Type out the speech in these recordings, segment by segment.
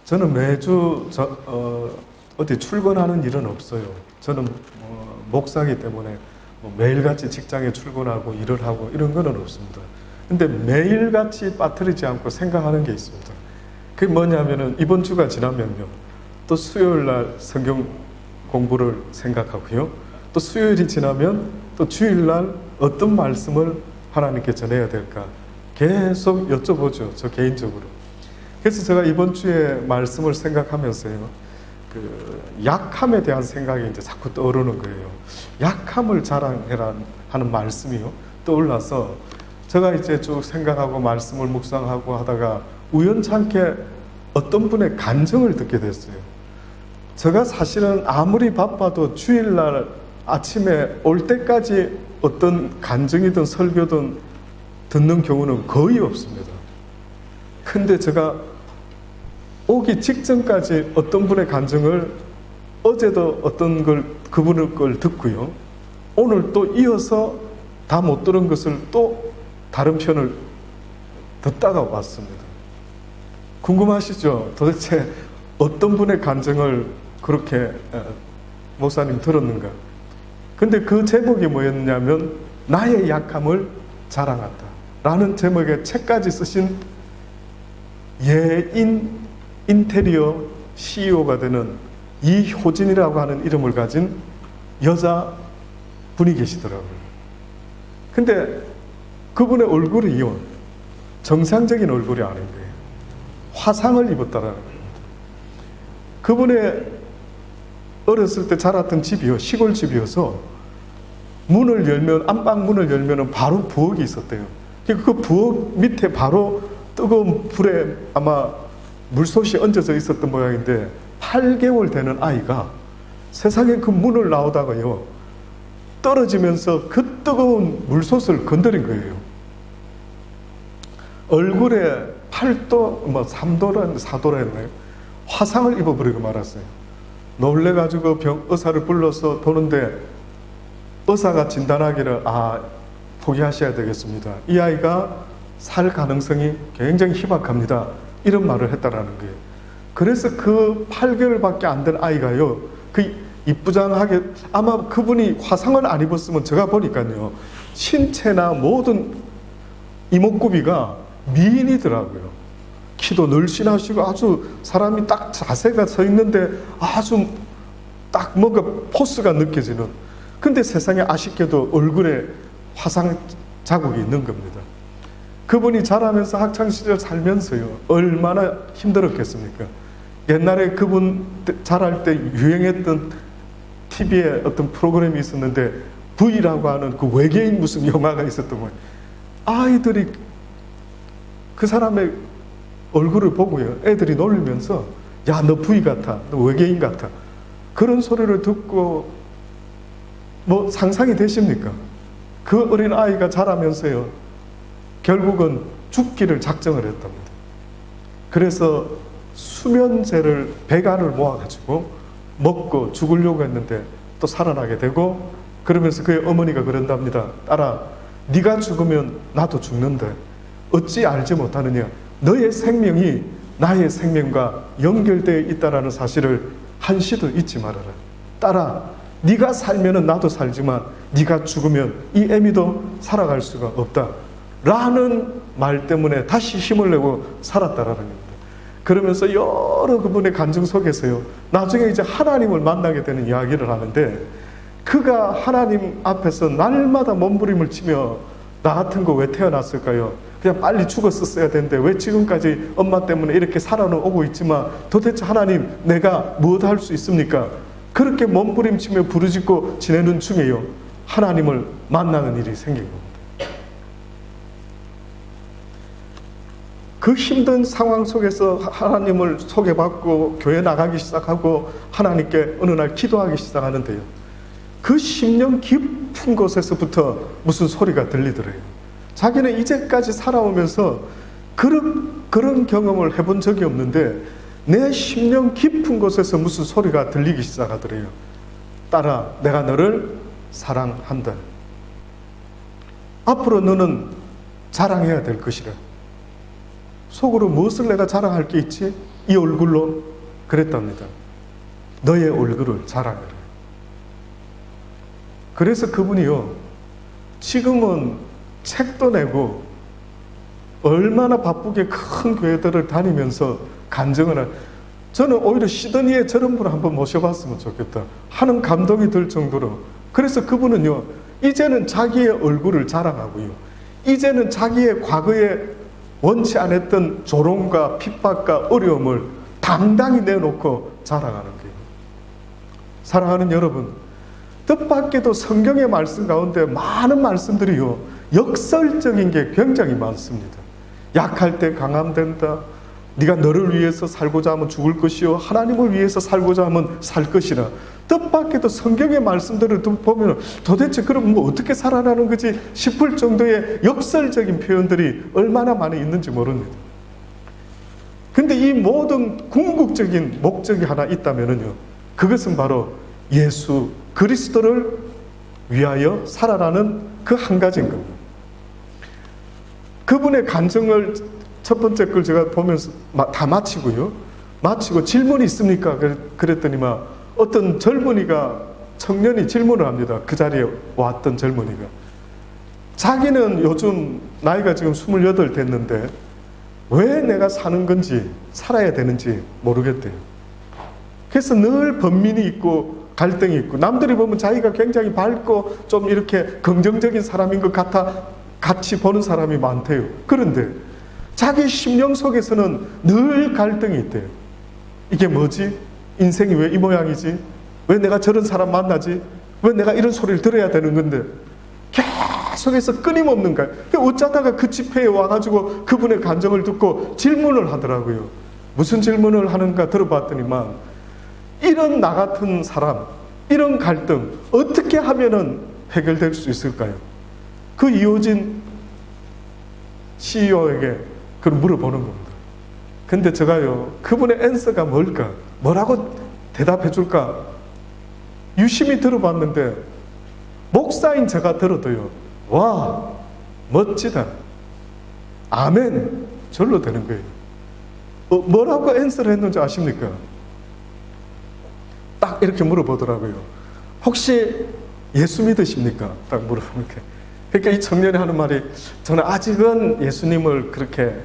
저는 매주 어디 출근하는 일은 없어요. 저는 목사이기 때문에 매일같이 직장에 출근하고 일을 하고 이런 거는 없습니다. 근데 매일같이 빠뜨리지 않고 생각하는 게 있습니다. 그게 뭐냐면은 이번 주가 지나면요, 또 수요일 날 성경 공부를 생각하고요, 또 수요일이 지나면 또 주일 날 어떤 말씀을 하나님께 전해야 될까 계속 여쭤보죠, 저 개인적으로. 그래서 제가 이번 주에 말씀을 생각하면서요, 그 약함에 대한 생각이 이제 자꾸 떠오르는 거예요. 약함을 자랑해라 하는 말씀이요 떠올라서 제가 이제 쭉 생각하고 말씀을 묵상하고 하다가 우연찮게 어떤 분의 간증을 듣게 됐어요. 제가 사실은 아무리 바빠도 주일날 아침에 올 때까지 어떤 간증이든 설교든 듣는 경우는 거의 없습니다. 근데 제가 오기 직전까지 어떤 분의 간증을 어제도 어떤 걸 그분의 걸 듣고요, 오늘 또 이어서 다 못 들은 것을 또 다른 편을 듣다가 왔습니다. 궁금하시죠? 도대체 어떤 분의 간증을 그렇게 목사님 들었는가? 근데 그 제목이 뭐였냐면 나의 약함을 자랑한다 라는 제목의 책까지 쓰신 예인 인테리어 CEO가 되는 이효진이라고 하는 이름을 가진 여자 분이 계시더라고요. 근데 그분의 얼굴이요, 정상적인 얼굴이 아닌 거예요. 화상을 입었다라는 거예요. 그분의 어렸을 때 자랐던 집이요, 시골 집이어서 문을 열면, 안방 문을 열면 바로 부엌이 있었대요. 그 부엌 밑에 바로 뜨거운 불에 아마 물솥이 얹어져 있었던 모양인데 8개월 되는 아이가 세상에 그 문을 나오다가요, 떨어지면서 그 뜨거운 물솥을 건드린 거예요. 얼굴에 8도, 3도라, 4도라 했나요? 화상을 입어버리고 말았어요. 놀래가지고 의사를 불러서 보는데 의사가 진단하기를 포기하셔야 되겠습니다. 이 아이가 살 가능성이 굉장히 희박합니다. 이런 말을 했다라는 거예요. 그래서 그 8개월밖에 안 된 아이가요, 그 이쁘장하게, 아마 그분이 화상을 안 입었으면 제가 보니까요, 신체나 모든 이목구비가 미인이더라고요. 키도 늘씬하시고 아주 사람이 딱 자세가 서 있는데 아주 딱 뭔가 포스가 느껴지는. 근데 세상에 아쉽게도 얼굴에 화상 자국이 있는 겁니다. 그분이 자라면서 학창시절 살면서요, 얼마나 힘들었겠습니까? 옛날에 그분 자랄 때 유행했던 TV에 어떤 프로그램이 있었는데 V라고 하는 그 외계인 무슨 영화가 있었던 거예요. 아이들이 그 사람의 얼굴을 보고요, 애들이 놀리면서 야, 너 V 같아, 너 외계인 같아, 그런 소리를 듣고 뭐 상상이 되십니까? 그 어린 아이가 자라면서요, 결국은 죽기를 작정을 했답니다. 그래서 수면제를 100알을 모아가지고 먹고 죽으려고 했는데 또 살아나게 되고, 그러면서 그의 어머니가 그런답니다. 딸아, 네가 죽으면 나도 죽는데 어찌 알지 못하느냐? 너의 생명이 나의 생명과 연결되어 있다는 사실을 한시도 잊지 말아라. 딸아, 네가 살면 나도 살지만 네가 죽으면 이 애미도 살아갈 수가 없다 라는 말 때문에 다시 힘을 내고 살았다라는 겁니다. 그러면서 여러 그분의 간증 속에서요, 나중에 이제 하나님을 만나게 되는 이야기를 하는데, 그가 하나님 앞에서 날마다 몸부림을 치며 나 같은 거 왜 태어났을까요? 그냥 빨리 죽었었어야 되는데 왜 지금까지 엄마 때문에 이렇게 살아오고 있지만 도대체 하나님, 내가 무엇 할 수 있습니까? 그렇게 몸부림치며 부르짖고 지내는 중에요, 하나님을 만나는 일이 생긴 겁니다. 그 힘든 상황 속에서 하나님을 소개받고 교회 나가기 시작하고 하나님께 어느 날 기도하기 시작하는데요, 그 10년 깊은 곳에서부터 무슨 소리가 들리더래요. 자기는 이제까지 살아오면서 그런 경험을 해본 적이 없는데 내 10년 깊은 곳에서 무슨 소리가 들리기 시작하더래요. 딸아, 내가 너를 사랑한다. 앞으로 너는 자랑해야 될 것이라. 속으로 무엇을 내가 자랑할 게 있지? 이 얼굴로 그랬답니다. 너의 얼굴을 자랑해라. 그래서 그분이요, 지금은 책도 내고 얼마나 바쁘게 큰 교회들을 다니면서 간증을 저는 오히려 시드니에 저런 분을 한번 모셔봤으면 좋겠다 하는 감동이 들 정도로. 그래서 그분은요, 이제는 자기의 얼굴을 자랑하고요, 이제는 자기의 과거에 원치 않았던 조롱과 핍박과 어려움을 당당히 내놓고 자랑하는 거예요. 사랑하는 여러분, 뜻밖에도 성경의 말씀 가운데 많은 말씀들이요, 역설적인 게 굉장히 많습니다. 약할 때 강함 된다. 네가 너를 위해서 살고자 하면 죽을 것이요 하나님을 위해서 살고자 하면 살 것이라. 뜻밖에도 성경의 말씀들을 보면 도대체 그럼 뭐 어떻게 살아나는 거지 싶을 정도의 역설적인 표현들이 얼마나 많이 있는지 모릅니다. 근데 이 모든 궁극적인 목적이 하나 있다면요, 그것은 바로 예수 그리스도를 위하여 살아라는 그 한 가지인 겁니다. 그분의 간증을 첫 번째 걸 제가 보면서 다 마치고요, 마치고 질문이 있습니까? 그랬더니만 어떤 젊은이가, 청년이 질문을 합니다. 그 자리에 왔던 젊은이가. 자기는 요즘 나이가 지금 28 됐는데 왜 내가 사는 건지, 살아야 되는지 모르겠대요. 그래서 늘 번민이 있고 갈등이 있고, 남들이 보면 자기가 굉장히 밝고 좀 이렇게 긍정적인 사람인 것 같아 같이 보는 사람이 많대요. 그런데 자기 심령 속에서는 늘 갈등이 있대요. 이게 뭐지? 인생이 왜 이 모양이지? 왜 내가 저런 사람 만나지? 왜 내가 이런 소리를 들어야 되는 건데? 계속해서 끊임없는 거예요. 어쩌다가 그 집회에 와가지고 그분의 간증을 듣고 질문을 하더라고요. 무슨 질문을 하는가 들어봤더니만, 이런 나 같은 사람, 이런 갈등 어떻게 하면은 해결될 수 있을까요? 그 이호진 CEO에게 그걸 물어보는 겁니다. 근데 제가요, 그분의 앤서가 뭘까? 뭐라고 대답해 줄까? 유심히 들어봤는데, 목사인 제가 들어도요, 와, 멋지다, 아멘, 절로 되는 거예요. 뭐라고 앤서를 했는지 아십니까? 딱 이렇게 물어보더라고요. 혹시 예수 믿으십니까? 딱 물어보니까. 그러니까 이 청년이 하는 말이, 저는 아직은 예수님을 그렇게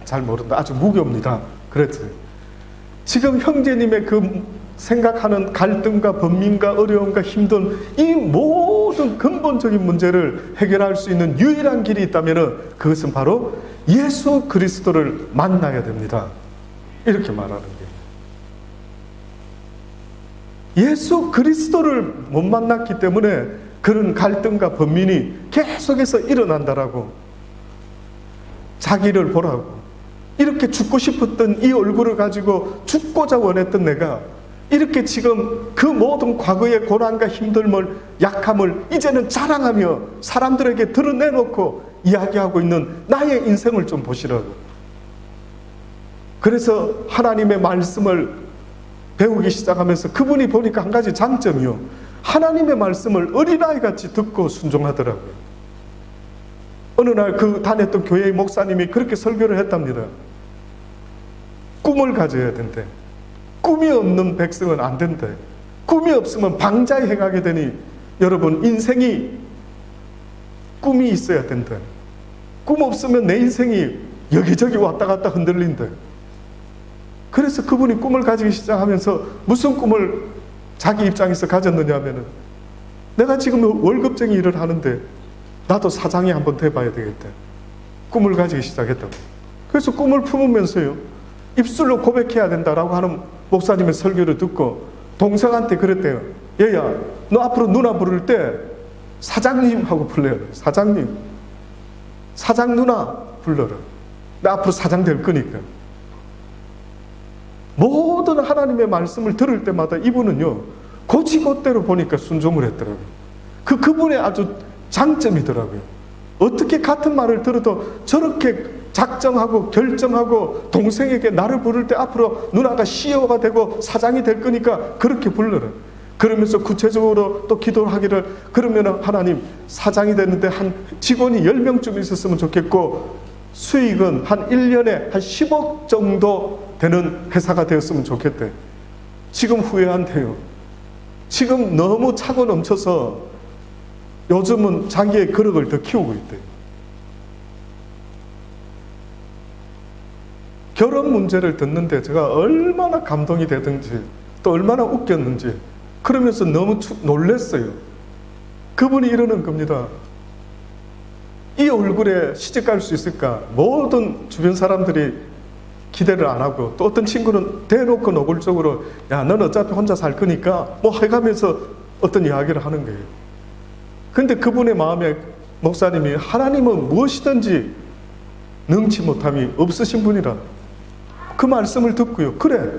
잘 모른다, 아주 무교입니다. 그랬어요. 지금 형제님의 그 생각하는 갈등과 번민과 어려움과 힘든 이 모든 근본적인 문제를 해결할 수 있는 유일한 길이 있다면 그것은 바로 예수 그리스도를 만나야 됩니다. 이렇게 말하는 거예요. 예수 그리스도를 못 만났기 때문에 그런 갈등과 번민이 계속해서 일어난다라고. 자기를 보라고. 이렇게 죽고 싶었던 이 얼굴을 가지고 죽고자 원했던 내가 이렇게 지금 그 모든 과거의 고난과 힘듦을, 약함을 이제는 자랑하며 사람들에게 드러내놓고 이야기하고 있는 나의 인생을 좀 보시라고. 그래서 하나님의 말씀을 배우기 시작하면서 그분이 보니까 한 가지 장점이요, 하나님의 말씀을 어린아이같이 듣고 순종하더라고요. 어느 날 그 다녔던 교회의 목사님이 그렇게 설교를 했답니다. 꿈을 가져야 된대. 꿈이 없는 백성은 안 된대. 꿈이 없으면 방자에 행하게 되니 여러분, 인생이 꿈이 있어야 된대. 꿈 없으면 내 인생이 여기저기 왔다 갔다 흔들린대. 그래서 그분이 꿈을 가지기 시작하면서 무슨 꿈을 자기 입장에서 가졌느냐 하면은, 내가 지금 월급쟁이 일을 하는데 나도 사장이 한번 돼봐야 되겠다. 꿈을 가지기 시작했다고. 그래서 꿈을 품으면서요, 입술로 고백해야 된다라고 하는 목사님의 설교를 듣고 동생한테 그랬대요. 얘야, 너 앞으로 누나 부를 때 사장님 하고 불러요. 사장님, 사장 누나 불러라. 나 앞으로 사장 될 거니까. 모든 하나님의 말씀을 들을 때마다 이분은요, 고지고대로 보니까 순종을 했더라고요. 그분의 아주 장점이더라고요. 어떻게 같은 말을 들어도 저렇게 작정하고 결정하고, 동생에게 나를 부를 때 앞으로 누나가 CEO가 되고 사장이 될 거니까 그렇게 불러라. 그러면서 구체적으로 또 기도를 하기를, 그러면 하나님, 사장이 됐는데 한 직원이 10명쯤 있었으면 좋겠고 수익은 한 1년에 한 10억 정도 되는 회사가 되었으면 좋겠대. 지금 후회한대요. 지금 너무 차고 넘쳐서 요즘은 자기의 거력을 더 키우고 있대요. 결혼 문제를 듣는데 제가 얼마나 감동이 되든지 또 얼마나 웃겼는지 그러면서 너무 놀랐어요. 그분이 이러는 겁니다. 이 얼굴에 시집갈 수 있을까? 모든 주변 사람들이 기대를 안 하고 또 어떤 친구는 대놓고 노골적으로 야, 넌 어차피 혼자 살 거니까 뭐 해가면서 어떤 이야기를 하는 거예요. 근데 그분의 마음에 목사님이 하나님은 무엇이든지 능치 못함이 없으신 분이라 그 말씀을 듣고요. 그래,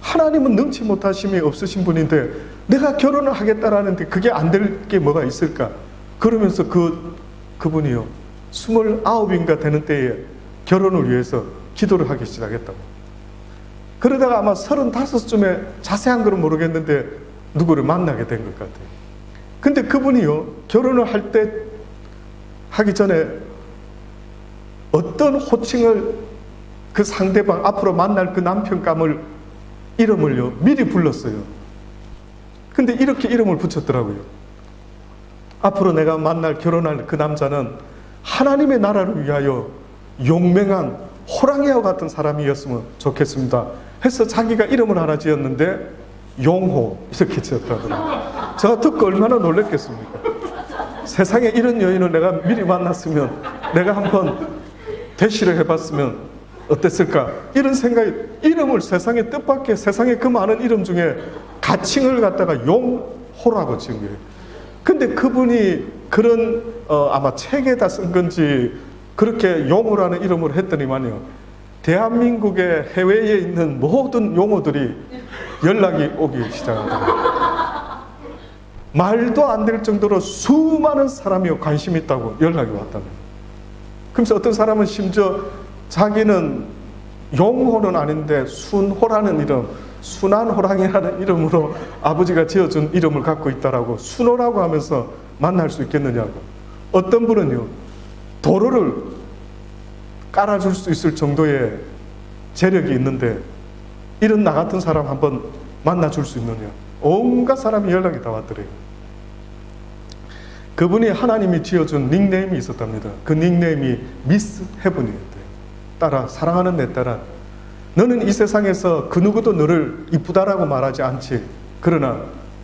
하나님은 능치 못하심이 없으신 분인데 내가 결혼을 하겠다라는데 그게 안 될 게 뭐가 있을까? 그러면서 그분이요 29인가 되는 때에 결혼을 위해서 기도를 하기 시작했다고. 그러다가 아마 35쯤에 자세한 건 모르겠는데 누구를 만나게 된 것 같아요. 근데 그분이요 결혼을 하기 전에 어떤 호칭을 그 상대방 앞으로 만날 그 남편감을 이름을요 미리 불렀어요. 근데 이렇게 이름을 붙였더라고요. 앞으로 내가 결혼할 그 남자는 하나님의 나라를 위하여 용맹한 호랑이와 같은 사람이었으면 좋겠습니다 해서 자기가 이름을 하나 지었는데 용호 이렇게 지었다더라고요. 제가 듣고 얼마나 놀랐겠습니까? 세상에 이런 여인을 내가 미리 만났으면 내가 한번 대시를 해봤으면 어땠을까? 이런 생각이, 이름을 세상에 뜻밖의 세상에 그 많은 이름 중에 가칭을 갖다가 용호라고 지은 거예요. 근데 그분이 그런 아마 책에다 쓴 건지 그렇게 용호라는 이름을 했더니만요 대한민국의 해외에 있는 모든 용호들이 연락이 오기 시작하더라고요. 말도 안 될 정도로 수많은 사람이 관심 있다고 연락이 왔다는. 그래서 어떤 사람은 심지어 자기는 용호는 아닌데 순호라는 이름, 순한 호랑이라는 이름으로 아버지가 지어준 이름을 갖고 있다라고 순호라고 하면서 만날 수 있겠느냐고. 어떤 분은요 도로를 깔아줄 수 있을 정도의 재력이 있는데 이런 나 같은 사람 한번 만나줄 수 있느냐. 온갖 사람이 연락이 다 왔더래요. 그분이 하나님이 지어준 닉네임이 있었답니다. 그 닉네임이 미스 헤븐이었대요. 딸아, 사랑하는 내 딸아, 너는 이 세상에서 그 누구도 너를 이쁘다라고 말하지 않지. 그러나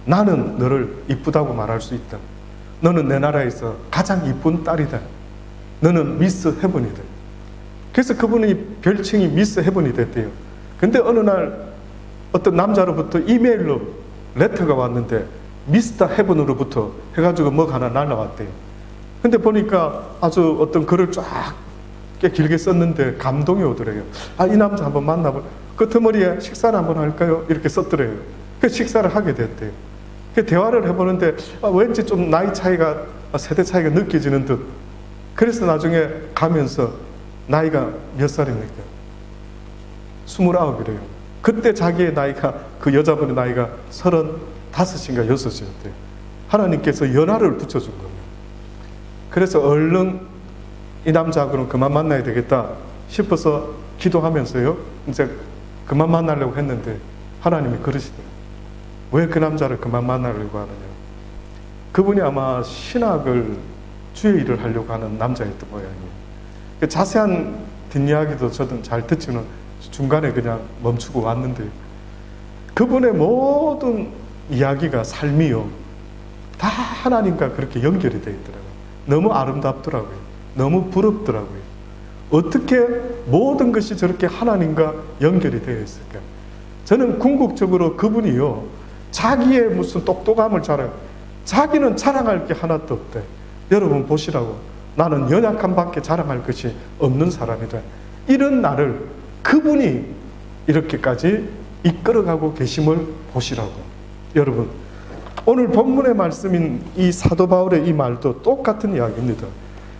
나는 너를 이쁘다고 말할 수 있다. 너는 내 나라에서 가장 이쁜 딸이다. 너는 미스 헤븐이다. 그래서 그분이 별칭이 미스 헤븐이 됐대요. 근데 어느 날 어떤 남자로부터 이메일로 레터가 왔는데 미스터 헤븐으로부터 해가지고 뭐가 하나 날라왔대요. 근데 보니까 아주 어떤 글을 쫙 꽤 길게 썼는데 감동이 오더래요. 아, 이 남자 한번 만나볼, 끄트머리에 식사를 한번 할까요? 이렇게 썼더래요. 그 식사를 하게 됐대요. 그 대화를 해보는데 왠지 좀 나이 차이가, 세대 차이가 느껴지는 듯. 그래서 나중에 가면서 나이가 몇 살입니까? 29이래요. 그때 자기의 나이가, 그 여자분의 나이가 35인가 6이었대요. 하나님께서 연하를 붙여준 겁니다. 그래서 얼른 이 남자하고는 그만 만나야 되겠다 싶어서 기도하면서요 이제 그만 만나려고 했는데 하나님이 그러시더라고요. 왜 그 남자를 그만 만나려고 하느냐. 그분이 아마 신학을 주의 일을 하려고 하는 남자였던 모양이에요. 그 자세한 뒷이야기도 저도 잘 듣지는 중간에 그냥 멈추고 왔는데 그분의 모든 이야기가 삶이요 다 하나님과 그렇게 연결이 되어 있더라고요. 너무 아름답더라고요. 너무 부럽더라고요. 어떻게 모든 것이 저렇게 하나님과 연결이 되어 있을까? 저는 궁극적으로 그분이요 자기의 무슨 똑똑함을 자기는 자랑할 게 하나도 없대. 여러분 보시라고. 나는 연약함밖에 자랑할 것이 없는 사람이다. 이런 나를 그분이 이렇게까지 이끌어가고 계심을 보시라고. 여러분, 오늘 본문의 말씀인 이 사도 바울의 이 말도 똑같은 이야기입니다.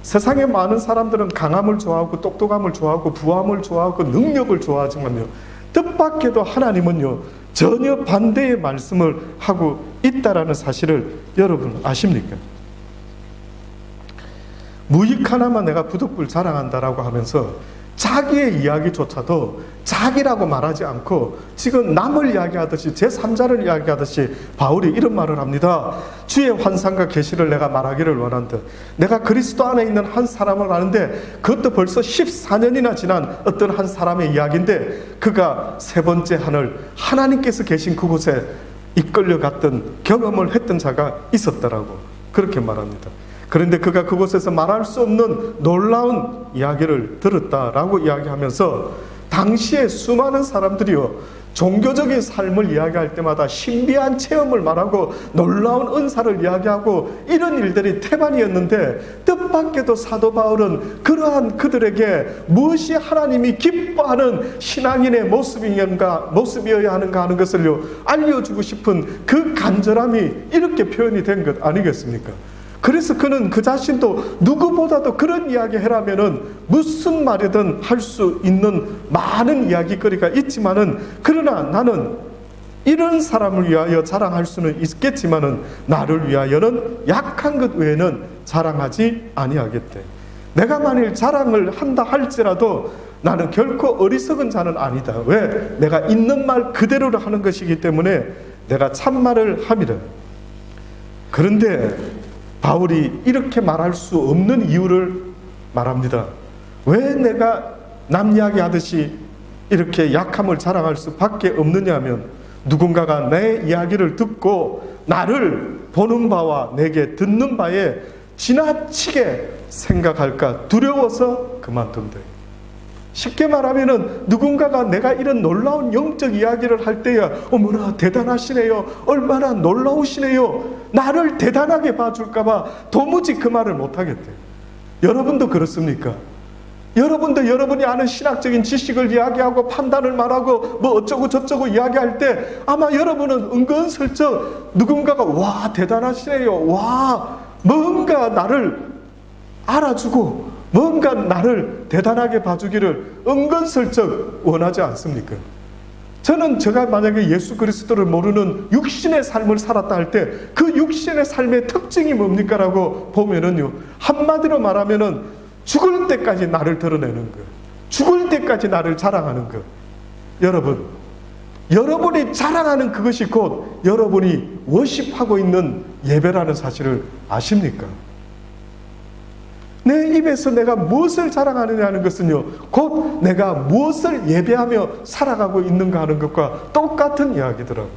세상에 많은 사람들은 강함을 좋아하고 똑똑함을 좋아하고 부함을 좋아하고 능력을 좋아하지만요 뜻밖에도 하나님은요 전혀 반대의 말씀을 하고 있다라는 사실을 여러분 아십니까? 무익 하나만 내가 부득불 자랑한다라고 하면서 자기의 이야기조차도 자기라고 말하지 않고 지금 남을 이야기하듯이 제3자를 이야기하듯이 바울이 이런 말을 합니다. 주의 환상과 계시를 내가 말하기를 원한다. 내가 그리스도 안에 있는 한 사람을 아는데 그것도 벌써 14년이나 지난 어떤 한 사람의 이야기인데 그가 세 번째 하늘 하나님께서 계신 그곳에 이끌려갔던 경험을 했던 자가 있었더라고. 그렇게 말합니다. 그런데 그가 그곳에서 말할 수 없는 놀라운 이야기를 들었다라고 이야기하면서 당시에 수많은 사람들이요 종교적인 삶을 이야기할 때마다 신비한 체험을 말하고 놀라운 은사를 이야기하고 이런 일들이 태반이었는데 뜻밖에도 사도 바울은 그러한 그들에게 무엇이 하나님이 기뻐하는 신앙인의 모습이어야 하는가 하는 것을 알려주고 싶은 그 간절함이 이렇게 표현이 된 것 아니겠습니까? 그래서 그는 그 자신도 누구보다도 그런 이야기 해라면은 무슨 말이든 할 수 있는 많은 이야기거리가 있지만은 그러나 나는 이런 사람을 위하여 자랑할 수는 있겠지만은 나를 위하여는 약한 것 외에는 자랑하지 아니하겠대. 내가 만일 자랑을 한다 할지라도 나는 결코 어리석은 자는 아니다. 왜? 내가 있는 말 그대로를 하는 것이기 때문에 내가 참말을 함이라. 그런데 바울이 이렇게 말할 수 없는 이유를 말합니다. 왜 내가 남 이야기하듯이 이렇게 약함을 자랑할 수밖에 없느냐 하면 누군가가 내 이야기를 듣고 나를 보는 바와 내게 듣는 바에 지나치게 생각할까 두려워서 그만둔대. 쉽게 말하면은 누군가가 내가 이런 놀라운 영적 이야기를 할 때야 어머나 대단하시네요, 얼마나 놀라우시네요, 나를 대단하게 봐줄까봐 도무지 그 말을 못하겠대요. 여러분도 그렇습니까? 여러분도 여러분이 아는 신학적인 지식을 이야기하고 판단을 말하고 뭐 어쩌고 저쩌고 이야기할 때 아마 여러분은 은근슬쩍 누군가가 와 대단하시네요, 와 뭔가 나를 알아주고 뭔가 나를 대단하게 봐주기를 은근슬쩍 원하지 않습니까? 저는 제가 만약에 예수 그리스도를 모르는 육신의 삶을 살았다 할 때 그 육신의 삶의 특징이 뭡니까? 라고 보면은요 한마디로 말하면은 죽을 때까지 나를 드러내는 것, 죽을 때까지 나를 자랑하는 것. 여러분, 여러분이 자랑하는 그것이 곧 여러분이 워십하고 있는 예배라는 사실을 아십니까? 내 입에서 내가 무엇을 자랑하느냐 하는 것은요 곧 내가 무엇을 예배하며 살아가고 있는가 하는 것과 똑같은 이야기더라고요.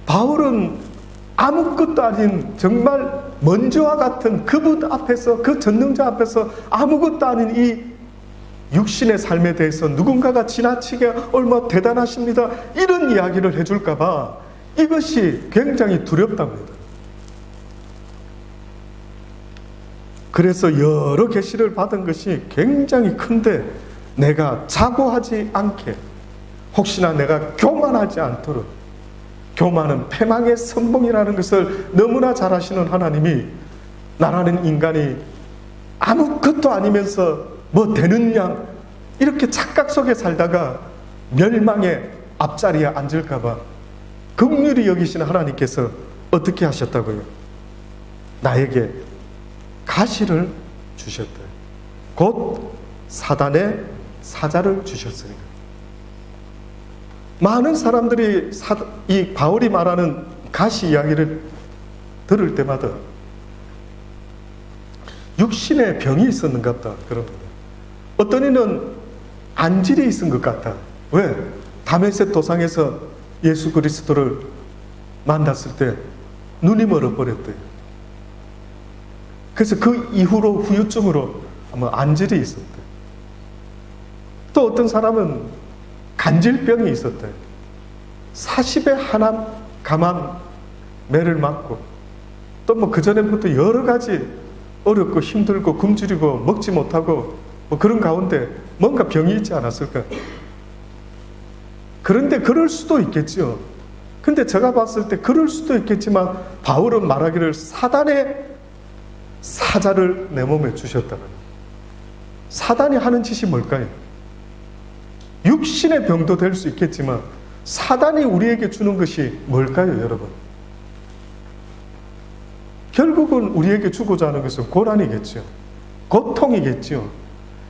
바울은 아무것도 아닌 정말 먼지와 같은 그분 앞에서, 그 전능자 앞에서 아무것도 아닌 이 육신의 삶에 대해서 누군가가 지나치게 얼마 대단하십니다 이런 이야기를 해줄까 봐 이것이 굉장히 두렵답니다. 그래서 여러 계시를 받은 것이 굉장히 큰데 내가 자고하지 않게, 혹시나 내가 교만하지 않도록, 교만은 패망의 선봉이라는 것을 너무나 잘 아시는 하나님이 나라는 인간이 아무것도 아니면서 뭐 되는 양 이렇게 착각 속에 살다가 멸망의 앞자리에 앉을까 봐 긍휼히 여기시는 하나님께서 어떻게 하셨다고요? 나에게 가시를 주셨다. 곧 사단의 사자를 주셨으니까. 많은 사람들이 이 바울이 말하는 가시 이야기를 들을 때마다 육신의 병이 있었는가 보다 그럽니다. 어떤 이는 안질이 있은 것 같다. 왜? 다메섹 도상에서 예수 그리스도를 만났을 때 눈이 멀어버렸대요. 그래서 그 이후로 후유증으로 안질이 있었대. 또 어떤 사람은 간질병이 있었대. 40에 하나 감한 매를 맞고 또 뭐 그전에부터 여러 가지 어렵고 힘들고 굶주리고 먹지 못하고 뭐 그런 가운데 뭔가 병이 있지 않았을까. 그런데 그럴 수도 있겠죠. 근데 제가 봤을 때 그럴 수도 있겠지만 바울은 말하기를 사단의 사자를 내 몸에 주셨다는, 사단이 하는 짓이 뭘까요? 육신의 병도 될 수 있겠지만 사단이 우리에게 주는 것이 뭘까요, 여러분? 결국은 우리에게 주고자 하는 것은 고난이겠죠. 고통이겠죠.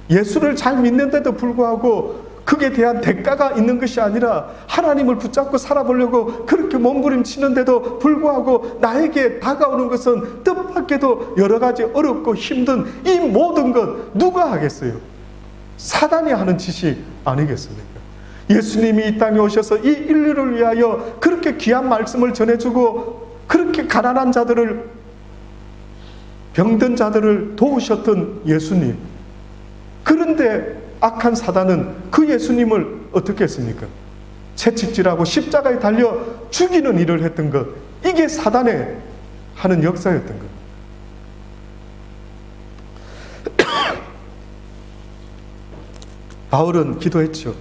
예수를 잘 믿는데도 불구하고 그에 대한 대가가 있는 것이 아니라 하나님을 붙잡고 살아보려고 그렇게 몸부림치는데도 불구하고 나에게 다가오는 것은 뜻밖에도 여러 가지 어렵고 힘든 이 모든 것 누가 하겠어요? 사단이 하는 짓이 아니겠습니까? 예수님이 이 땅에 오셔서 이 인류를 위하여 그렇게 귀한 말씀을 전해주고 그렇게 가난한 자들을, 병든 자들을 도우셨던 예수님. 그런데 악한 사단은 그 예수님을 어떻게 했습니까? 채찍질하고 십자가에 달려 죽이는 일을 했던 것. 이게 사단의 하는 역사였던 것. 바울은 기도했죠.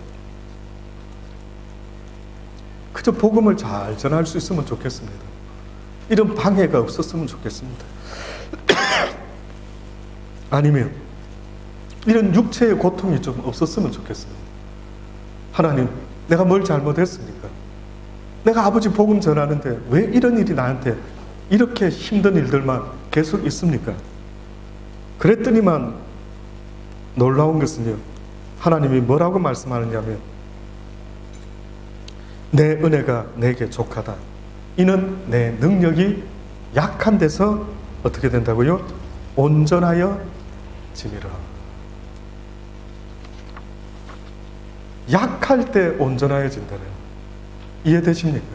그저 복음을 잘 전할 수 있으면 좋겠습니다. 이런 방해가 없었으면 좋겠습니다. 아니면 이런 육체의 고통이 좀 없었으면 좋겠습니다. 하나님, 내가 뭘 잘못했습니까? 내가 아버지 복음 전하는데 왜 이런 일이 나한테 이렇게 힘든 일들만 계속 있습니까? 그랬더니만 놀라운 것은요, 하나님이 뭐라고 말씀하느냐면 내 은혜가 내게 족하다. 이는 내 능력이 약한 데서 어떻게 된다고요? 온전하여 지니라. 약할 때 온전해진다네요. 이해되십니까?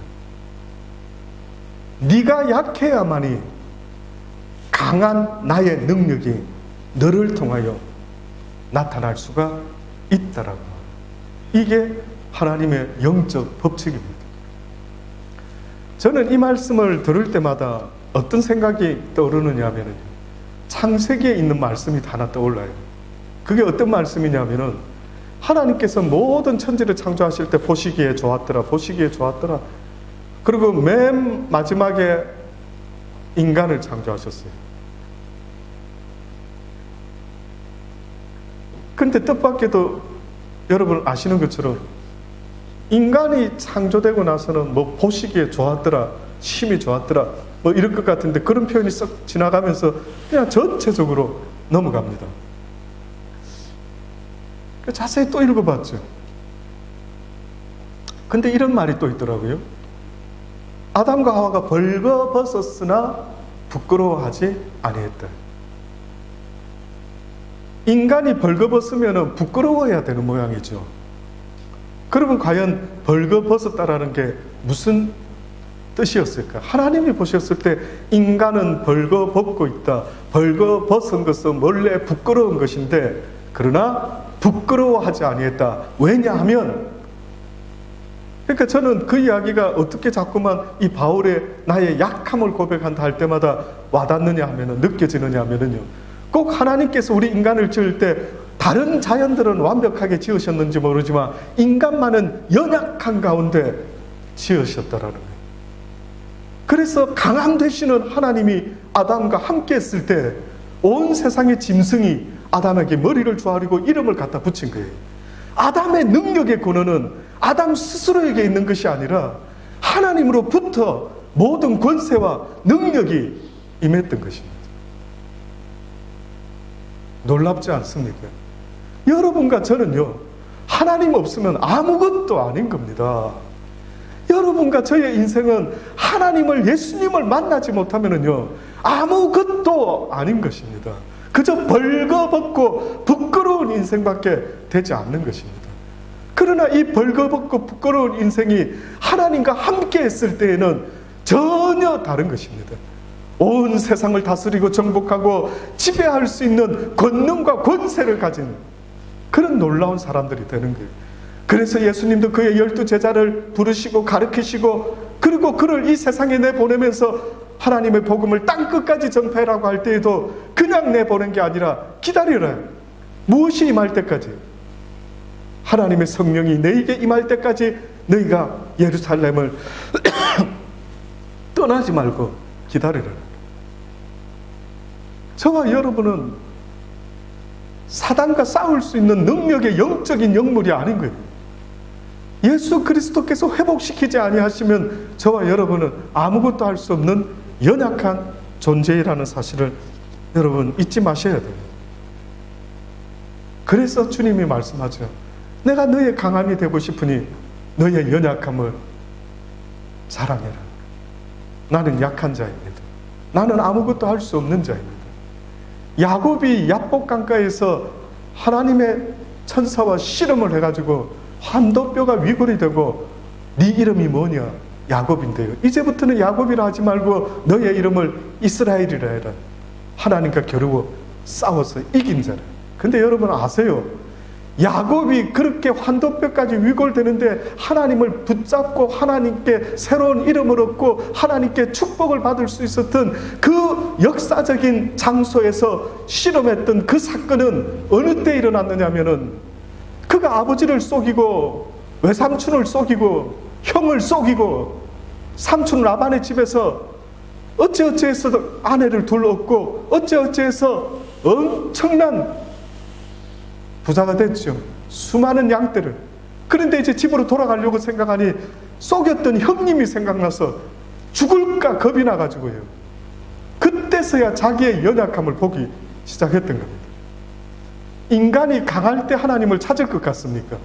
네가 약해야만이 강한 나의 능력이 너를 통하여 나타날 수가 있다라고. 이게 하나님의 영적 법칙입니다. 저는 이 말씀을 들을 때마다 어떤 생각이 떠오르느냐 하면 창세기에 있는 말씀이 하나 떠올라요. 그게 어떤 말씀이냐면은 하나님께서 모든 천지를 창조하실 때 보시기에 좋았더라, 보시기에 좋았더라. 그리고 맨 마지막에 인간을 창조하셨어요. 근데 뜻밖에도 여러분 아시는 것처럼 인간이 창조되고 나서는 뭐 보시기에 좋았더라, 심히 좋았더라, 뭐 이럴 것 같은데 그런 표현이 썩 지나가면서 그냥 전체적으로 넘어갑니다. 자세히 또 읽어봤죠. 근데 이런 말이 또 있더라고요. 아담과 하와가 벌거벗었으나 부끄러워하지 아니했다. 인간이 벌거벗으면 부끄러워해야 되는 모양이죠. 그러면 과연 벌거벗었다라는 게 무슨 뜻이었을까? 하나님이 보셨을 때 인간은 벌거벗고 있다. 벌거벗은 것은 원래 부끄러운 것인데 그러나 부끄러워하지 아니했다. 왜냐하면, 그러니까 저는 그 이야기가 어떻게 자꾸만 이 바울의 나의 약함을 고백한다 할 때마다 와닿느냐 하면은, 느껴지느냐 하면은요, 꼭 하나님께서 우리 인간을 지을 때 다른 자연들은 완벽하게 지으셨는지 모르지만 인간만은 연약한 가운데 지으셨다라는 거예요. 그래서 강함 되시는 하나님이 아담과 함께 했을 때 온 세상의 짐승이 아담에게 머리를 조아리고 이름을 갖다 붙인 거예요. 아담의 능력의 근원은 아담 스스로에게 있는 것이 아니라 하나님으로부터 모든 권세와 능력이 임했던 것입니다. 놀랍지 않습니까? 여러분과 저는요, 하나님 없으면 아무것도 아닌 겁니다. 여러분과 저의 인생은 하나님을, 예수님을 만나지 못하면요 아무것도 아닌 것입니다. 그저 벌거벗고 부끄러운 인생밖에 되지 않는 것입니다. 그러나 이 벌거벗고 부끄러운 인생이 하나님과 함께 했을 때에는 전혀 다른 것입니다. 온 세상을 다스리고 정복하고 지배할 수 있는 권능과 권세를 가진 그런 놀라운 사람들이 되는 거예요. 그래서 예수님도 그의 12 제자를 부르시고 가르치시고 그리고 그를 이 세상에 내보내면서 하나님의 복음을 땅끝까지 전파하라고 할 때에도 그냥 내보낸 게 아니라 기다리라. 무엇이 임할 때까지? 하나님의 성령이 너희에게 임할 때까지 너희가 예루살렘을 떠나지 말고 기다리라. 저와 여러분은 사단과 싸울 수 있는 능력의 영적인 영물이 아닌 거예요. 예수 그리스도께서 회복시키지 아니하시면 저와 여러분은 아무것도 할 수 없는 연약한 존재라는 사실을 여러분 잊지 마셔야 돼요. 그래서 주님이 말씀하죠. 내가 너의 강함이 되고 싶으니 너의 연약함을 자랑해라. 나는 약한 자입니다. 나는 아무것도 할 수 없는 자입니다. 야곱이 야복 강가에서 하나님의 천사와 씨름을 해가지고 환도뼈가 위골이 되고 네 이름이 뭐냐? 야곱인데요. 이제부터는 야곱이라 하지 말고 너의 이름을 이스라엘이라 해라. 하나님과 겨루고 싸워서 이긴 자라. 근데 여러분 아세요? 야곱이 그렇게 환도뼈까지 위골되는데 하나님을 붙잡고 하나님께 새로운 이름을 얻고 하나님께 축복을 받을 수 있었던 그 역사적인 장소에서 실험했던 그 사건은 어느 때 일어났느냐면은 그가 아버지를 속이고 외삼촌을 속이고 형을 속이고 삼촌 라반의 집에서 어찌어찌해서 아내를 둘 얻고 어찌어찌해서 엄청난 부자가 됐죠. 수많은 양떼를. 그런데 이제 집으로 돌아가려고 생각하니 속였던 형님이 생각나서 죽을까 겁이 나가지고요. 그때서야 자기의 연약함을 보기 시작했던 겁니다. 인간이 강할 때 하나님을 찾을 것 같습니까?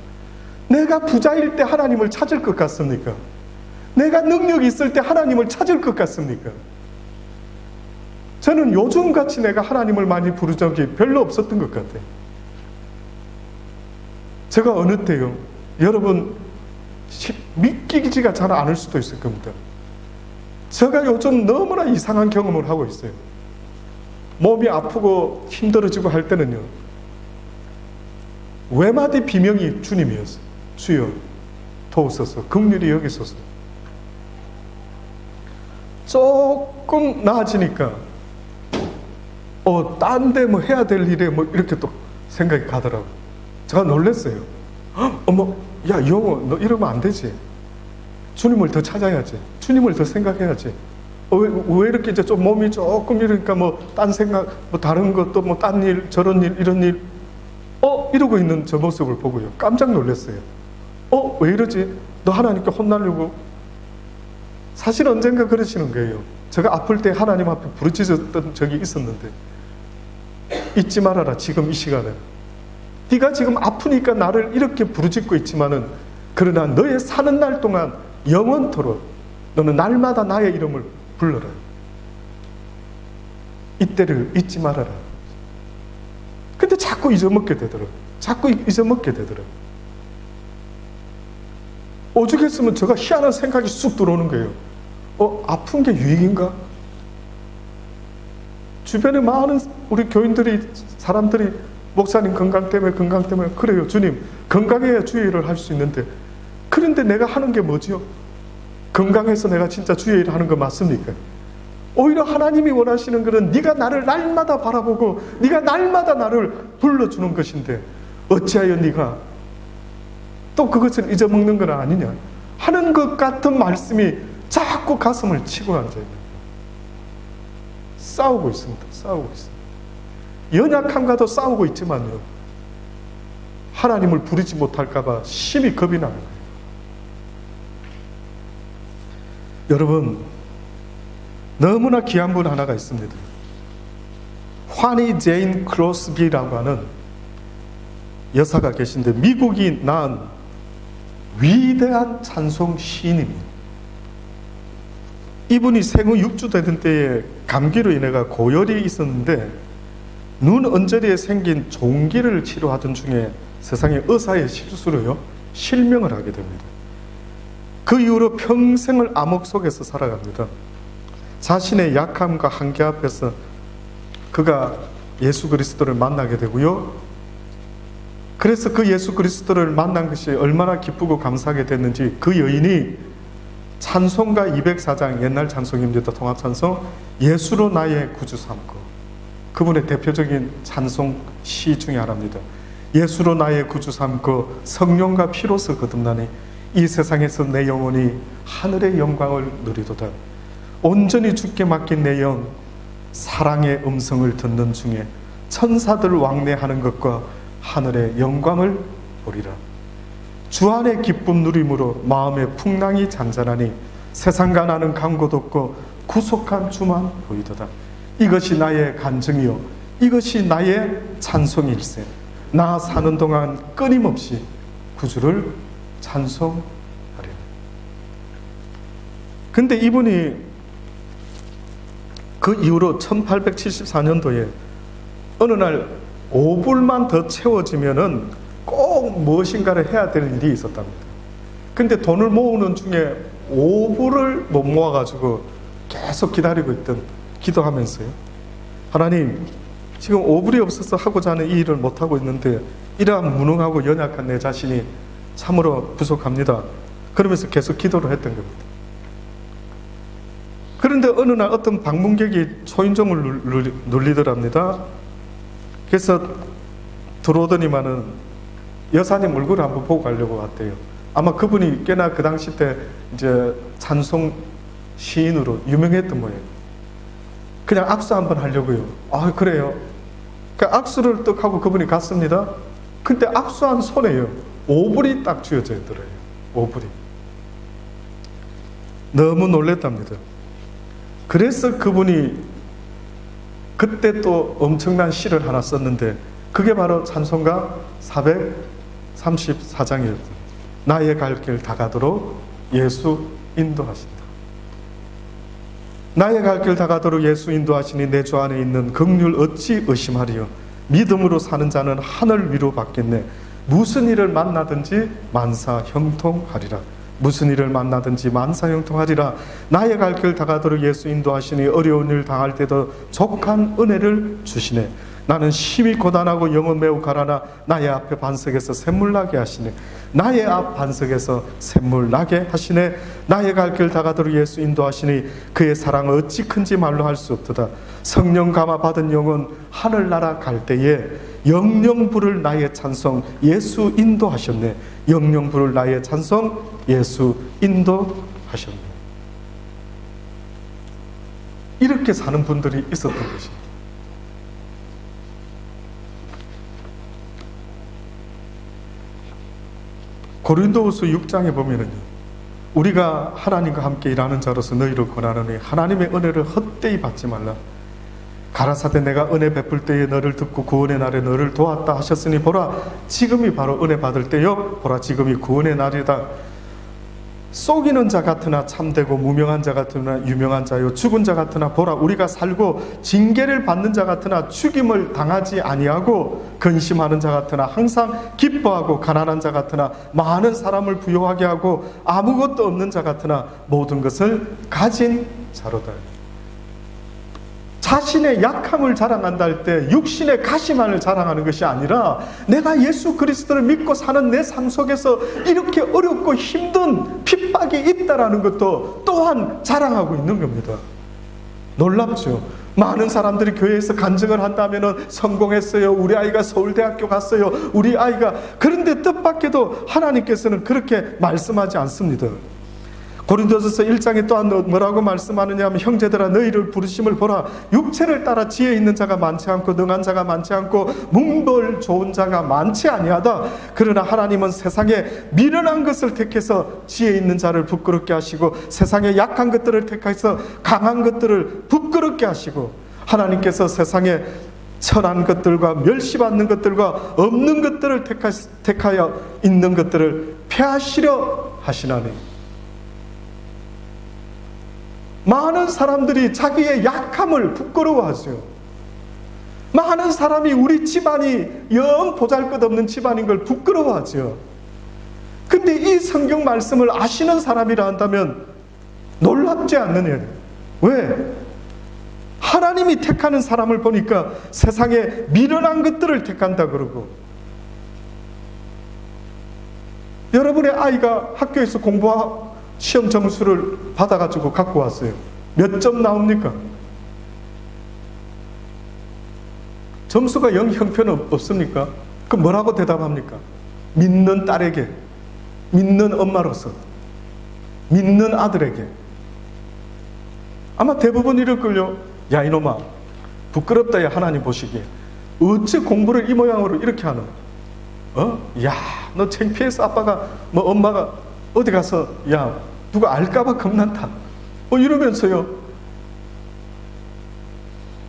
내가 부자일 때 하나님을 찾을 것 같습니까? 내가 능력이 있을 때 하나님을 찾을 것 같습니까? 저는 요즘같이 내가 하나님을 많이 부른 적이 별로 없었던 것 같아요. 제가 어느 때요, 여러분 믿기지가 잘 않을 수도 있을 겁니다. 제가 요즘 너무나 이상한 경험을 하고 있어요. 몸이 아프고 힘들어지고 할 때는요, 외마디 비명이 주님이었어요. 주여 도우소서, 긍휼히 여기소서. 조금 나아지니까 딴 데 뭐 해야 될 일에 뭐 이렇게 또 생각이 가더라고요. 제가 놀랐어요. 어머, 야 영호, 너 이러면 안 되지. 주님을 더 찾아야지. 주님을 더 생각해야지. 왜 이렇게 이제 좀 몸이 조금 이러니까 뭐 딴 생각, 뭐 다른 것도 뭐 딴 일, 저런 일, 이런 일, 이러고 있는 저 모습을 보고요. 깜짝 놀랐어요. 왜 이러지? 너 하나님께 혼나려고? 사실 언젠가 그러시는 거예요. 제가 아플 때 하나님 앞에 부르짖었던 적이 있었는데, 잊지 말아라, 지금 이 시간에. 네가 지금 아프니까 나를 이렇게 부르짖고 있지만은, 그러나 너의 사는 날 동안 영원토록 너는 날마다 나의 이름을 불러라. 이때를 잊지 말아라. 근데 자꾸 잊어먹게 되더라고요. 자꾸 잊어먹게 되더라고요. 오죽했으면 제가 희한한 생각이 쑥 들어오는 거예요. 아픈 게 유익인가? 주변에 많은 우리 교인들이, 사람들이 목사님 건강 때문에 그래요. 주님 건강해야 주의 일을 할 수 있는데, 그런데 내가 하는 게 뭐지요? 건강해서 내가 진짜 주의 일을 하는 거 맞습니까? 오히려 하나님이 원하시는 것은 네가 나를 날마다 바라보고 네가 날마다 나를 불러주는 것인데, 어찌하여 네가 또 그것을 잊어먹는 건 아니냐 하는 것 같은 말씀이 자꾸 가슴을 치고 앉아있는, 싸우고 있습니다. 싸우고 있습니다. 연약함과도 싸우고 있지만요, 하나님을 부르지 못할까봐 심히 겁이 나는 거예요. 여러분, 너무나 귀한 분 하나가 있습니다. 화니 제인 크로스비라고 하는 여사가 계신데, 미국이 낳은 위대한 찬송 시인입니다. 이분이 생후 6주 되던 때에 감기로 인해가 고열이 있었는데, 눈 언저리에 생긴 종기를 치료하던 중에 세상에 의사의 실수로요, 실명을 하게 됩니다. 그 이후로 평생을 암흑 속에서 살아갑니다. 자신의 약함과 한계 앞에서 그가 예수 그리스도를 만나게 되고요, 그래서 그 예수 그리스도를 만난 것이 얼마나 기쁘고 감사하게 됐는지 그 여인이 찬송가 204장, 옛날 찬송입니다. 통합찬송, 예수로 나의 구주 삼고, 그분의 대표적인 찬송 시 중에 하나입니다. 예수로 나의 구주 삼고 성령과 피로서 거듭나니 이 세상에서 내 영혼이 하늘의 영광을 누리도다. 온전히 주께 맡긴 내 영, 사랑의 음성을 듣는 중에 천사들 왕래하는 것과 하늘의 영광을 보리라. 주 안의 기쁨 누림으로 마음의 풍랑이 잔잔하니 세상과 나는 간 곳 없고 구속한 주만 보이도다. 이것이 나의 간증이요 이것이 나의 찬송일세. 나 사는 동안 끊임없이 구주를 찬송하리라. 근데 이분이 그 이후로 1874년도에 어느 날 5불만 더 채워지면은 꼭 무엇인가를 해야 될 일이 있었답니다. 근데 돈을 모으는 중에 5불을 못 모아가지고 계속 기다리고 있던, 기도하면서요, 하나님, 지금 5불이 없어서 하고자 하는 이 일을 못하고 있는데 이러한 무능하고 연약한 내 자신이 참으로 부족합니다. 그러면서 계속 기도를 했던 겁니다. 그런데 어느 날 어떤 방문객이 초인종을 눌리더랍니다. 그래서 들어오더니만은 여사님 얼굴을 한번 보고 가려고 왔대요. 아마 그분이 꽤나 그 당시 때 이제 찬송 시인으로 유명했던 모양이에요. 그냥 악수 한번 하려고요. 아, 그래요. 그 악수를 딱 하고 그분이 갔습니다. 근데 악수한 손에요, 5불이 딱 쥐어져 있더래요. 5불이. 너무 놀랬답니다. 그래서 그분이 그때 또 엄청난 시를 하나 썼는데 그게 바로 찬송가 434장이었어요. 나의 갈 길 다가도록 예수 인도하신다. 나의 갈 길 다가도록 예수 인도하시니 내 주 안에 있는 긍휼 어찌 의심하리요. 믿음으로 사는 자는 하늘 위로 받겠네. 무슨 일을 만나든지 만사 형통하리라. 무슨 일을 만나든지 만사 형통하리라. 나의 갈 길 다가도록 예수 인도하시니 어려운 일 당할 때도 족한 은혜를 주시네. 나는 심히 고단하고 영은 매우 가라나 나의 앞에 반석에서 샘물 나게 하시네. 나의 앞 반석에서 샘물 나게 하시네. 나의 갈 길 다가도록 예수 인도하시니 그의 사랑은 어찌 큰지 말로 할 수 없도다. 성령 감화 받은 영은 하늘나라 갈 때에 영영 부를 나의 찬송 예수 인도하셨네. 영영 부를 나의 찬송 예수 인도하셨네. 이렇게 사는 분들이 있었던 것입니다. 고린도후서 6장에 보면은 우리가 하나님과 함께 일하는 자로서 너희를 권하노니 하나님의 은혜를 헛되이 받지 말라. 가라사대 내가 은혜 베풀 때에 너를 듣고 구원의 날에 너를 도왔다 하셨으니 보라 지금이 바로 은혜 받을 때요 보라 지금이 구원의 날이다. 속이는 자 같으나 참되고 무명한 자 같으나 유명한 자요 죽은 자 같으나 보라 우리가 살고 징계를 받는 자 같으나 죽임을 당하지 아니하고 근심하는 자 같으나 항상 기뻐하고 가난한 자 같으나 많은 사람을 부요하게 하고 아무것도 없는 자 같으나 모든 것을 가진 자로다. 자신의 약함을 자랑한다 할 때 육신의 가시만을 자랑하는 것이 아니라 내가 예수 그리스도를 믿고 사는 내 삶 속에서 이렇게 어렵고 힘든 핍박이 있다라는 것도 또한 자랑하고 있는 겁니다. 놀랍죠? 많은 사람들이 교회에서 간증을 한다면 성공했어요. 우리 아이가 서울대학교 갔어요. 우리 아이가. 그런데 뜻밖에도 하나님께서는 그렇게 말씀하지 않습니다. 고린도전서 1장에 또한 뭐라고 말씀하느냐 하면 형제들아 너희를 부르심을 보라 육체를 따라 지혜 있는 자가 많지 않고 능한 자가 많지 않고 문벌 좋은 자가 많지 아니하다. 그러나 하나님은 세상에 미련한 것을 택해서 지혜 있는 자를 부끄럽게 하시고 세상에 약한 것들을 택해서 강한 것들을 부끄럽게 하시고 하나님께서 세상에 천한 것들과 멸시받는 것들과 없는 것들을 택하여 있는 것들을 폐하시려 하시나니. 많은 사람들이 자기의 약함을 부끄러워하죠. 많은 사람이 우리 집안이 영 보잘것없는 집안인 걸 부끄러워하죠. 근데 이 성경 말씀을 아시는 사람이라 한다면 놀랍지 않느냐. 왜? 하나님이 택하는 사람을 보니까 세상에 미련한 것들을 택한다 그러고, 여러분의 아이가 학교에서 시험 점수를 받아가지고 갖고 왔어요. 몇 점 나옵니까? 점수가 0 형편 없습니까? 그럼 뭐라고 대답합니까? 믿는 딸에게, 믿는 엄마로서, 믿는 아들에게. 아마 대부분 이럴 걸요. 야 이놈아 부끄럽다. 야 하나님 보시기에 어찌 공부를 이 모양으로 이렇게 하노? 야 너 창피해서 아빠가 엄마가 어디 가서 야 누가 알까봐 겁난다 이러면서요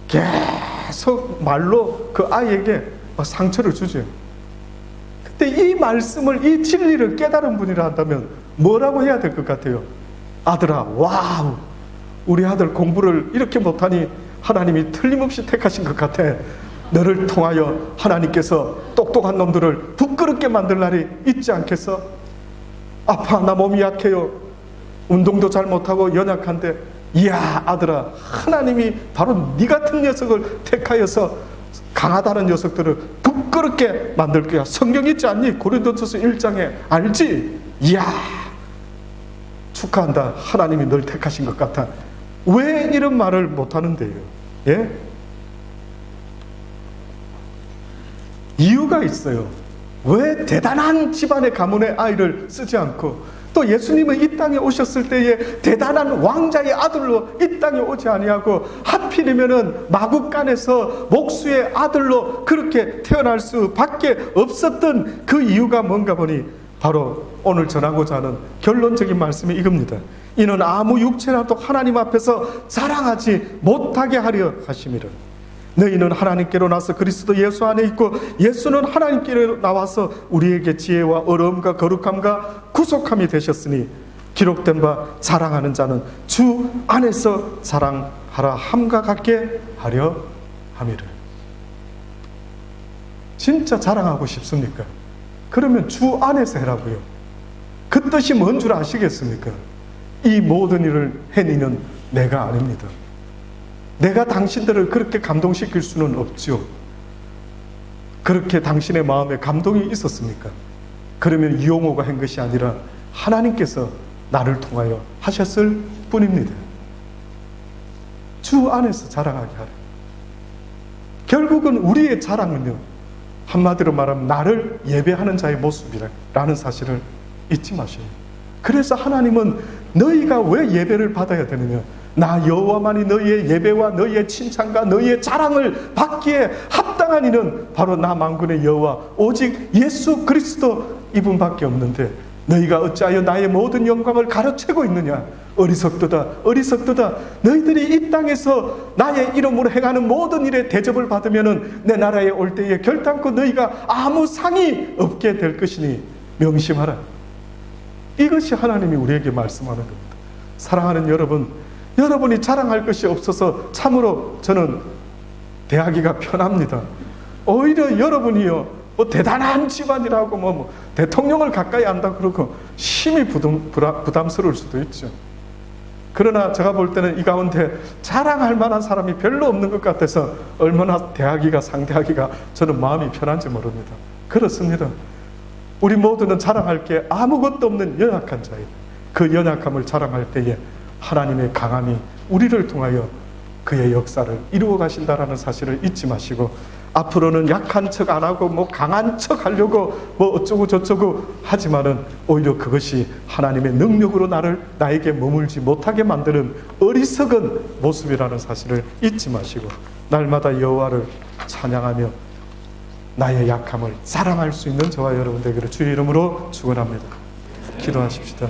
계속 말로 그 아이에게 상처를 주죠. 근데 이 말씀을, 이 진리를 깨달은 분이라 한다면 뭐라고 해야 될 것 같아요? 아들아, 와우, 우리 아들 공부를 이렇게 못하니 하나님이 틀림없이 택하신 것 같아. 너를 통하여 하나님께서 똑똑한 놈들을 부끄럽게 만들 날이 있지 않겠어? 아파, 나 몸이 약해요. 운동도 잘 못하고 연약한데, 이야 아들아, 하나님이 바로 네 같은 녀석을 택하여서 강하다는 녀석들을 부끄럽게 만들 거야. 성경 있지 않니? 고린도전서 1장에 알지? 이야, 축하한다. 하나님이 널 택하신 것 같아. 왜 이런 말을 못하는데요? 예? 이유가 있어요. 왜 대단한 집안의 가문의 아이를 쓰지 않고, 또 예수님은 이 땅에 오셨을 때에 대단한 왕자의 아들로 이 땅에 오지 아니하고 하필이면은 마국간에서 목수의 아들로 그렇게 태어날 수밖에 없었던 그 이유가 뭔가 보니 바로 오늘 전하고자 하는 결론적인 말씀이 이겁니다. 이는 아무 육체라도 하나님 앞에서 자랑하지 못하게 하려 하심이라. 너희는 하나님께로 나서 그리스도 예수 안에 있고 예수는 하나님께로 나와서 우리에게 지혜와 어려움과 거룩함과 구속함이 되셨으니 기록된 바 자랑하는 자는 주 안에서 자랑하라 함과 같게 하려 함이라. 진짜 자랑하고 싶습니까? 그러면 주 안에서 해라고요. 그 뜻이 뭔 줄 아시겠습니까? 이 모든 일을 해니는 내가 아닙니다. 내가 당신들을 그렇게 감동시킬 수는 없죠. 그렇게 당신의 마음에 감동이 있었습니까? 그러면 이용호가 한 것이 아니라 하나님께서 나를 통하여 하셨을 뿐입니다. 주 안에서 자랑하게 하라. 결국은 우리의 자랑은요, 한마디로 말하면 나를 예배하는 자의 모습이라는 사실을 잊지 마세요. 그래서 하나님은 너희가 왜 예배를 받아야 되느냐? 나 여호와만이 너희의 예배와 너희의 칭찬과 너희의 자랑을 받기에 합당한 이는 바로 나 만군의 여호와 오직 예수 그리스도 이분밖에 없는데 너희가 어찌하여 나의 모든 영광을 가로채고 있느냐? 어리석도다, 어리석도다. 너희들이 이 땅에서 나의 이름으로 행하는 모든 일에 대접을 받으면은 내 나라에 올 때에 결단코 너희가 아무 상이 없게 될 것이니 명심하라. 이것이 하나님이 우리에게 말씀하는 겁니다. 사랑하는 여러분, 여러분이 자랑할 것이 없어서 참으로 저는 대하기가 편합니다. 오히려 여러분이요, 뭐 대단한 집안이라고 뭐 대통령을 가까이 안다 그러고 심히 부담스러울 수도 있죠. 그러나 제가 볼 때는 이 가운데 자랑할 만한 사람이 별로 없는 것 같아서 얼마나 대하기가 상대하기가 저는 마음이 편한지 모릅니다. 그렇습니다. 우리 모두는 자랑할 게 아무것도 없는 연약한 자예요. 그 연약함을 자랑할 때에 하나님의 강함이 우리를 통하여 그의 역사를 이루어 가신다라는 사실을 잊지 마시고, 앞으로는 약한 척 안 하고 뭐 강한 척 하려고 뭐 어쩌고 저쩌고 하지만은 오히려 그것이 하나님의 능력으로 나에게 머물지 못하게 만드는 어리석은 모습이라는 사실을 잊지 마시고, 날마다 여호와를 찬양하며 나의 약함을 자랑할 수 있는 저와 여러분 되기를 주의 이름으로 축원합니다. 기도하십시다.